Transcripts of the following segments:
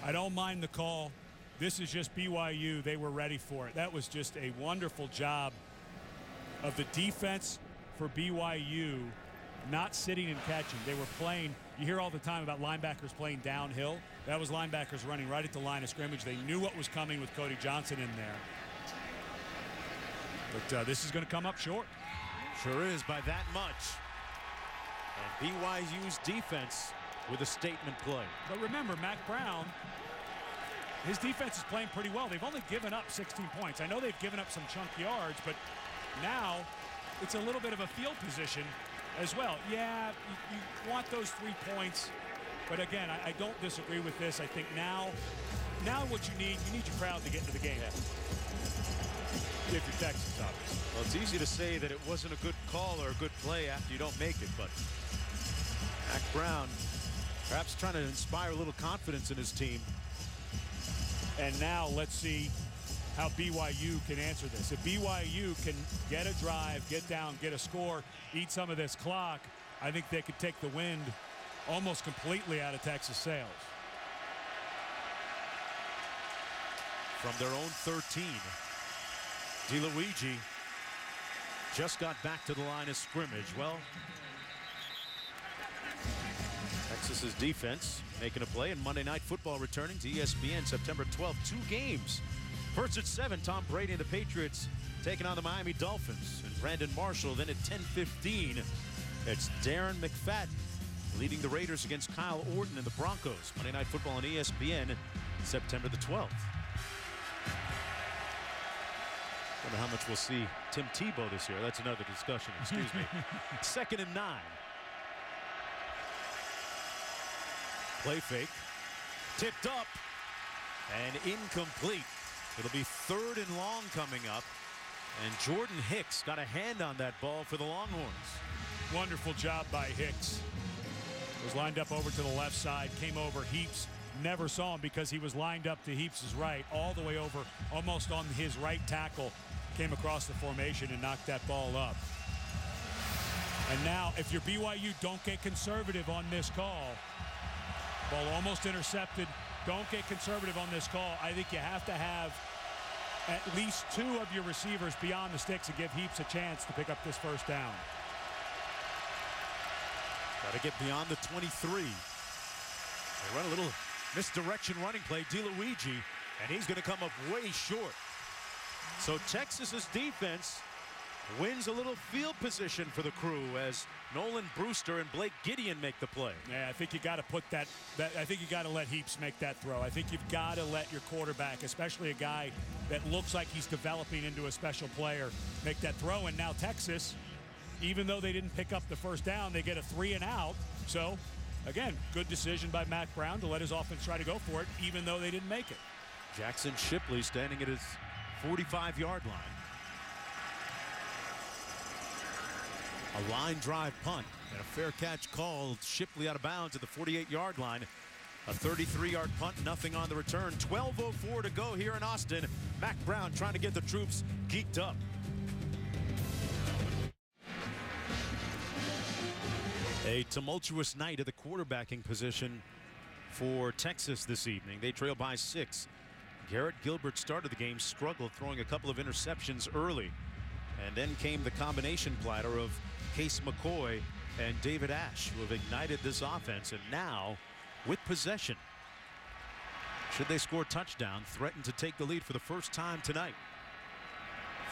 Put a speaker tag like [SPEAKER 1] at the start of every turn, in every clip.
[SPEAKER 1] I don't mind the call. This is just BYU. They were ready for it. That was just a wonderful job of the defense for BYU, not sitting and catching. They were playing. You hear all the time about linebackers playing downhill. That was linebackers running right at the line of scrimmage. They knew what was coming with Cody Johnson in there. But this is going to come up short.
[SPEAKER 2] Sure is, by that much. And BYU's defense with a statement play.
[SPEAKER 1] But remember, Mac Brown, his defense is playing pretty well. They've only given up 16 points. I know they've given up some chunk yards, but now it's a little bit of a field position as well. Yeah, you want those 3 points. But again, I don't disagree with this. I think now what you need your crowd to get into the game.
[SPEAKER 2] Yeah.
[SPEAKER 1] If you're Texas, obviously.
[SPEAKER 2] Well, it's easy to say that it wasn't a good call or a good play after you don't make it, but Mac Brown perhaps trying to inspire a little confidence in his team.
[SPEAKER 1] And now let's see how BYU can answer this. If BYU can get a drive, get down, get a score, eat some of this clock, I think they could take the wind almost completely out of Texas sails.
[SPEAKER 2] From their own 13, DeLuigi just got back to the line of scrimmage. Well, Texas's defense making a play, and Monday Night Football returning to ESPN September 12th. 2 games. First at 7, Tom Brady and the Patriots taking on the Miami Dolphins. And Brandon Marshall. Then at 10:15, it's Darren McFadden leading the Raiders against Kyle Orton and the Broncos. Monday Night Football on ESPN September the 12th. Wonder how much we'll see Tim Tebow this year. That's another discussion. Excuse me. 2nd and 9. Play fake. Tipped up. And incomplete. It'll be 3rd and long coming up. And Jordan Hicks got a hand on that ball for the Longhorns.
[SPEAKER 1] Wonderful job by Hicks. Was lined up over to the left side. Came over. Heaps never saw him because he was lined up to Heaps' right. All the way over. Almost on his right tackle. Came across the formation and knocked that ball up. And now, if you're BYU, don't get conservative on this call. Ball almost intercepted. Don't get conservative on this call. I think you have to have at least 2 of your receivers beyond the sticks to give Heaps a chance to pick up this first down.
[SPEAKER 2] Got to get beyond the 23. They run a little misdirection running play, DeLuigi, and he's going to come up way short. So Texas's defense wins a little field position for the crew as Nolan Brewster and Blake Gideon make the play.
[SPEAKER 1] Yeah, I think you got to put that I think you got to let Heaps make that throw. I think you've got to let your quarterback, especially a guy that looks like he's developing into a special player, make that throw. And now Texas, even though they didn't pick up the first down, they get a 3 and out. So, again, good decision by Mac Brown to let his offense try to go for it, even though they didn't make it.
[SPEAKER 2] Jackson Shipley standing at his 45-yard line. A line drive punt and a fair catch called. Shipley out of bounds at the 48-yard line. A 33-yard punt, nothing on the return. 12:04 to go here in Austin. Mac Brown trying to get the troops geeked up. A tumultuous night at the quarterbacking position for Texas this evening. They trail by 6. Garrett Gilbert started the game, struggled, throwing a couple of interceptions early. And then came the combination platter of Case McCoy and David Ash, who have ignited this offense. And now, with possession, should they score a touchdown, threaten to take the lead for the first time tonight.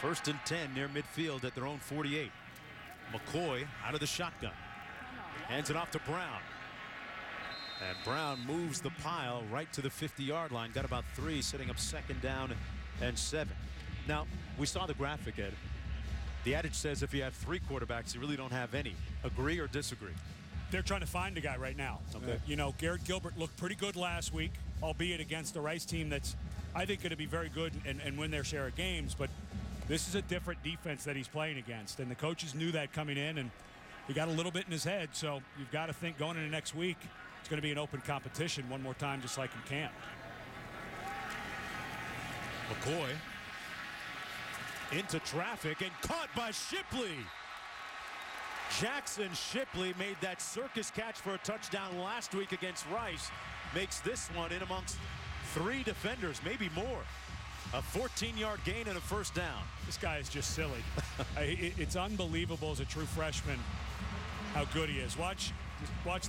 [SPEAKER 2] 1st and 10 near midfield at their own 48. McCoy out of the shotgun. Hands it off to Brown. And Brown moves the pile right to the 50-yard line. Got about 3, setting up 2nd down and 7. Now, we saw the graphic, Ed. The adage says if you have 3 quarterbacks, you really don't have any. Agree or disagree?
[SPEAKER 1] They're trying to find a guy right now.
[SPEAKER 2] Okay.
[SPEAKER 1] You know, Garrett Gilbert looked pretty good last week, albeit against a Rice team that's, I think, going to be very good and win their share of games. But this is a different defense that he's playing against. And the coaches knew that coming in, and he got a little bit in his head. So you've got to think going into next week, it's going to be an open competition one more time, just like in camp.
[SPEAKER 2] McCoy into traffic and caught by Shipley. Jackson Shipley made that circus catch for a touchdown last week against Rice. Makes this one in amongst 3 defenders, maybe more. A 14-yard gain and a first down.
[SPEAKER 1] This guy is just silly. It's unbelievable as a true freshman how good he is. Watch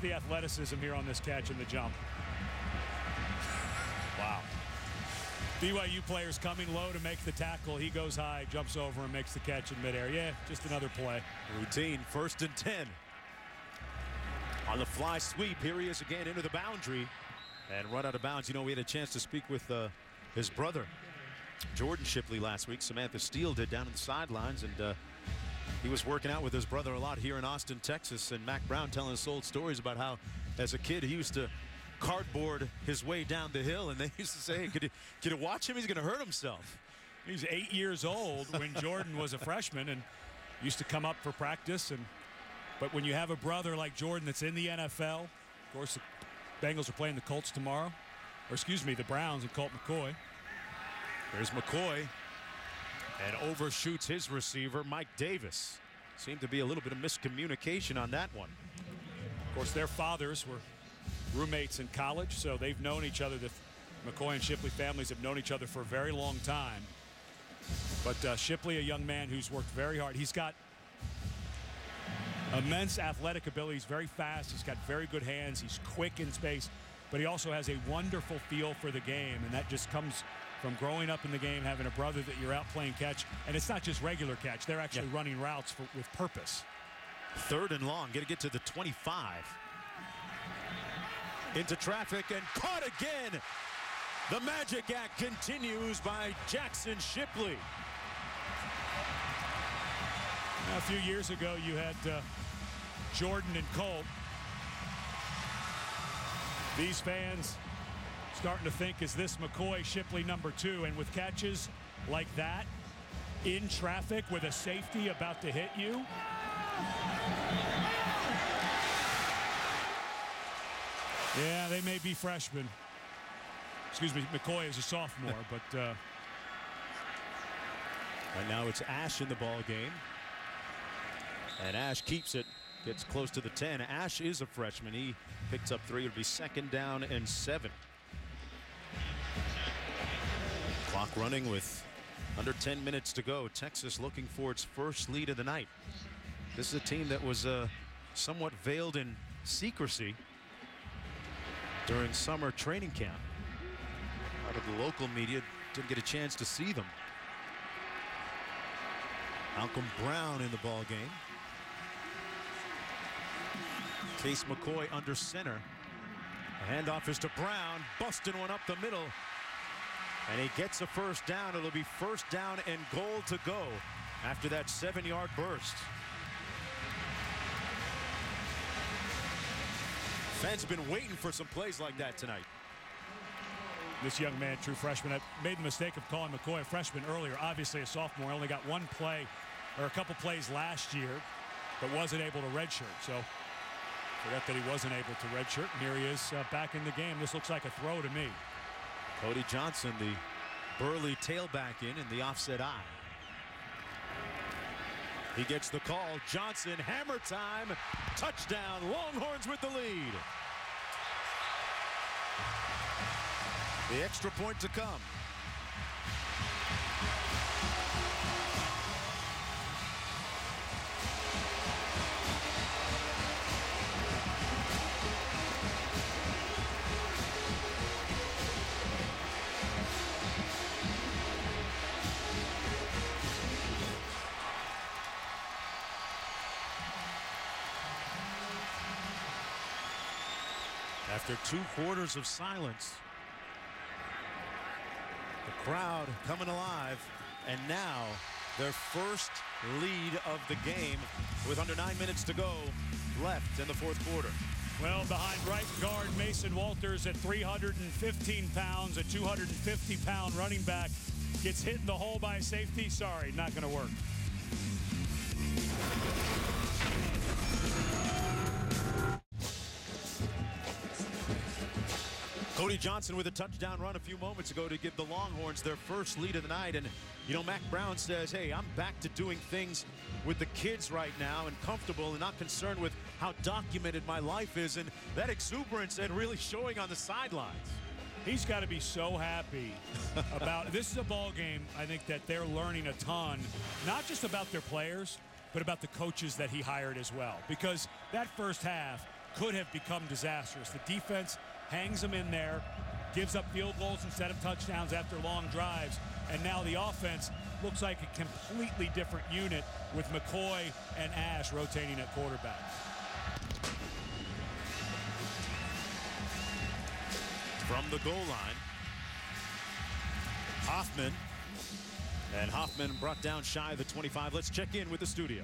[SPEAKER 1] the athleticism here on this catch and the jump. Wow. BYU players coming low to make the tackle. He goes high, jumps over, and makes the catch in midair. Yeah, just another play.
[SPEAKER 2] Routine, 1st and 10. On the fly sweep, here he is again into the boundary and run out of bounds. You know, we had a chance to speak with his brother, Jordan Shipley, last week. Samantha Steele did down on the sidelines, and he was working out with his brother a lot here in Austin, Texas. And Mac Brown telling us old stories about how, as a kid, he used to cardboard his way down the hill, and they used to say, hey, could you watch him? He's going to hurt himself.
[SPEAKER 1] He was 8 years old when Jordan was a freshman and used to come up for practice. But when you have a brother like Jordan that's in the NFL, of course, the Bengals are playing the Colts tomorrow. Or excuse me, the Browns and Colt McCoy.
[SPEAKER 2] There's McCoy, and overshoots his receiver, Mike Davis. Seemed to be a little bit of miscommunication on that one.
[SPEAKER 1] Of course, their fathers were roommates in college, so they've known each other. The McCoy and Shipley families have known each other for a very long time. But Shipley, a young man who's worked very hard. He's got immense athletic ability. He's very fast. He's got very good hands. He's quick in space. But he also has a wonderful feel for the game, and that just comes from growing up in the game, having a brother that you're out playing catch. And it's not just regular catch. They're actually running routes with purpose.
[SPEAKER 2] 3rd and long. Got to get to the 25. Into traffic and caught again. The magic act continues by Jackson Shipley.
[SPEAKER 1] Now, a few years ago, you had Jordan and Colt. These fans starting to think, is this McCoy Shipley #2? And with catches like that in traffic with a safety about to hit you, yeah, they may be freshmen. Excuse me, McCoy is a sophomore, but
[SPEAKER 2] right now it's Ash in the ball game. And Ash keeps it, gets close to the 10. Ash is a freshman. He picks up 3. It'll be 2nd down and 7. Clock running with under 10 minutes to go. Texas looking for its first lead of the night. This is a team that was somewhat veiled in secrecy during summer training camp. A lot of the local media didn't get a chance to see them. Malcolm Brown in the ball game. Case McCoy under center. The handoff is to Brown, busting one up the middle. And he gets a first down. It'll be 1st down and goal to go after that 7-yard burst. Fans have been waiting for some plays like that tonight.
[SPEAKER 1] This young man, true freshman, I made the mistake of calling McCoy a freshman earlier. Obviously a sophomore, only got one play or a couple plays last year, but wasn't able to redshirt. So forgot that he wasn't able to redshirt. And here he is back in the game. This looks like a throw to me.
[SPEAKER 2] Cody Johnson, the burly tailback in the offset eye. He gets the call. Johnson, hammer time, touchdown. Longhorns with the lead. The extra point to come. After 2 quarters of silence, the crowd coming alive, and now their first lead of the game with under 9 minutes to go left in the 4th quarter.
[SPEAKER 1] Well, behind right guard Mason Walters at 315 pounds, a 250-pound running back gets hit in the hole by a safety. Sorry, not going to work.
[SPEAKER 2] Cody Johnson with a touchdown run a few moments ago to give the Longhorns their first lead of the night. And, you know, Mac Brown says, hey, I'm back to doing things with the kids right now and comfortable and not concerned with how documented my life is. And that exuberance and really showing on the sidelines.
[SPEAKER 1] He's got to be so happy about this. Is a ball game, I think, that they're learning a ton, not just about their players, but about the coaches that he hired as well. Because that first half could have become disastrous. The defense hangs them in there, gives up field goals instead of touchdowns after long drives, and now the offense looks like a completely different unit with McCoy and Ash rotating at quarterback.
[SPEAKER 2] From the goal line, Hoffman. And Hoffman brought down shy of the 25. Let's check in with the studio.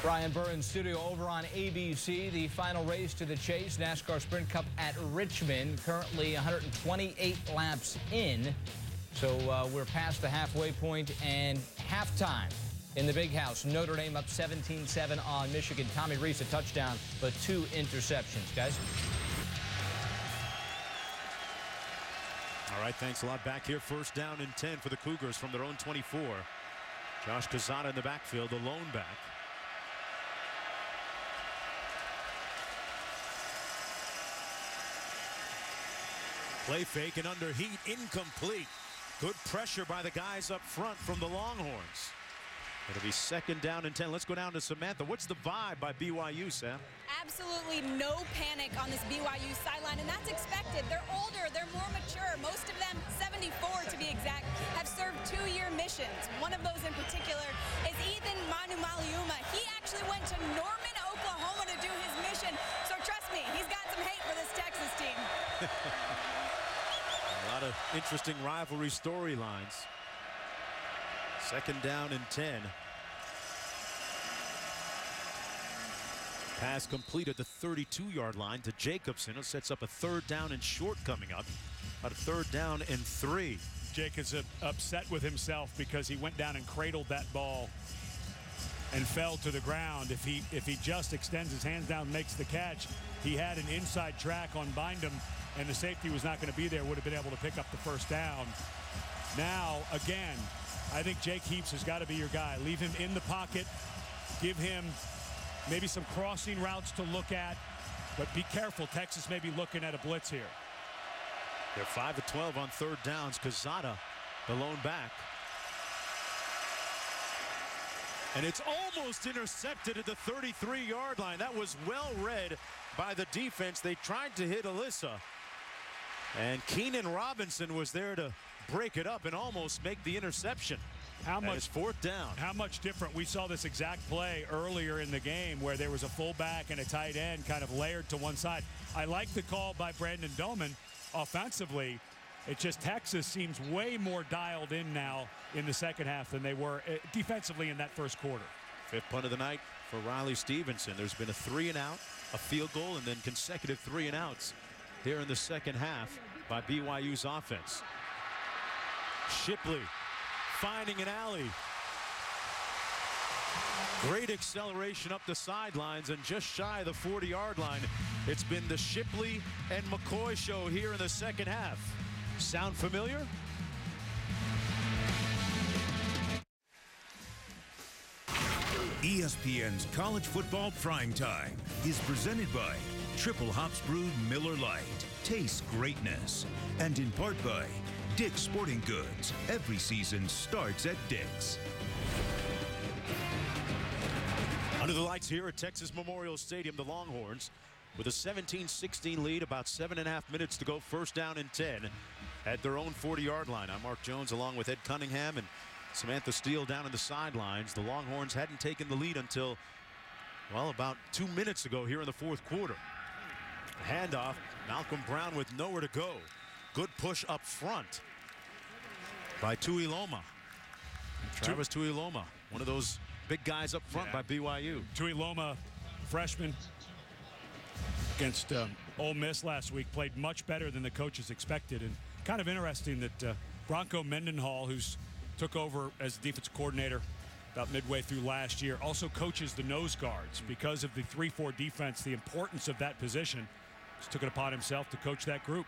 [SPEAKER 3] Brian Burns studio over on ABC. The final race to the Chase NASCAR Sprint Cup at Richmond. Currently 128 laps in. So we're past the halfway point and halftime in the big house. Notre Dame up 17-7 on Michigan. Tommy Rees a touchdown, but 2 interceptions, guys.
[SPEAKER 2] All right, thanks a lot. Back here, first down and 10 for the Cougars from their own 24. Josh Quezada in the backfield, the lone back. Play fake and under heat, incomplete. Good pressure by the guys up front from the Longhorns. It'll be second down and 10. Let's go down to Samantha. What's the vibe by BYU, Sam?
[SPEAKER 4] Absolutely no panic on this BYU sideline, and that's expected. They're older, they're more mature. Most of them, 74 to be exact, have served 2-year missions. One of those in particular is Ethan Manumaliuma. He actually went to Norman, Oklahoma to do his mission. So trust me, he's got some hate for this Texas team.
[SPEAKER 2] A lot of interesting rivalry storylines. Second down and 10. Pass complete at the 32-yard line to Jacobson. It sets up a third down and short coming up. About a third down and 3.
[SPEAKER 1] Jacobs upset with himself because he went down and cradled that ball and fell to the ground. If he just extends his hands down and makes the catch, he had an inside track on Bindum, and the safety was not going to be there, would have been able to pick up the first down. Now, again, I think Jake Heaps has got to be your guy. Leave him in the pocket. Give him maybe some crossing routes to look at. But be careful. Texas may be looking at a blitz here.
[SPEAKER 2] They're 5 of 12 on third downs. Quezada, the lone back. And it's almost intercepted at the 33-yard line. That was well read by the defense. They tried to hit Alyssa. And Keenan Robinson was there to break it up and almost make the interception.
[SPEAKER 1] How much?
[SPEAKER 2] It's fourth down.
[SPEAKER 1] How much different? We saw this exact play earlier in the game where there was a fullback and a tight end kind of layered to one side. I like the call by Brandon Doman offensively. It's just Texas seems way more dialed in now in the second half than they were defensively in that first quarter.
[SPEAKER 2] Fifth punt of the night for Riley Stevenson. There's been a 3-and-out, a field goal, and then consecutive 3-and-outs here in the second half by BYU's offense. Shipley finding an alley. Great acceleration up the sidelines and just shy of the 40-yard line. It's been the Shipley and McCoy show here in the second half. Sound familiar?
[SPEAKER 5] ESPN's College Football Primetime is presented by Triple Hops Brewed Miller Lite. Taste greatness. And in part by Dick's Sporting Goods. Every season starts at Dick's.
[SPEAKER 2] Under the lights here at Texas Memorial Stadium, the Longhorns with a 17-16 lead, about 7.5 minutes to go, first down and 10 at their own 40-yard line. I'm Mark Jones along with Ed Cunningham and Samantha Steele down on the sidelines. The Longhorns hadn't taken the lead until, well, about 2 minutes ago here in the fourth quarter. Handoff, Malcolm Brown with nowhere to go. Good push up front by Tuiloma. Travis Tuiloma, one of those big guys up front by BYU.
[SPEAKER 1] Tuiloma, freshman, against Ole Miss last week, played much better than the coaches expected. And kind of interesting that Bronco Mendenhall, who's took over as defensive coordinator about midway through last year, also coaches the nose guards because of the 3-4 defense. The importance of that position, just took it upon himself to coach that group.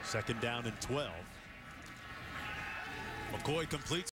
[SPEAKER 2] Second down and 12. McCoy completes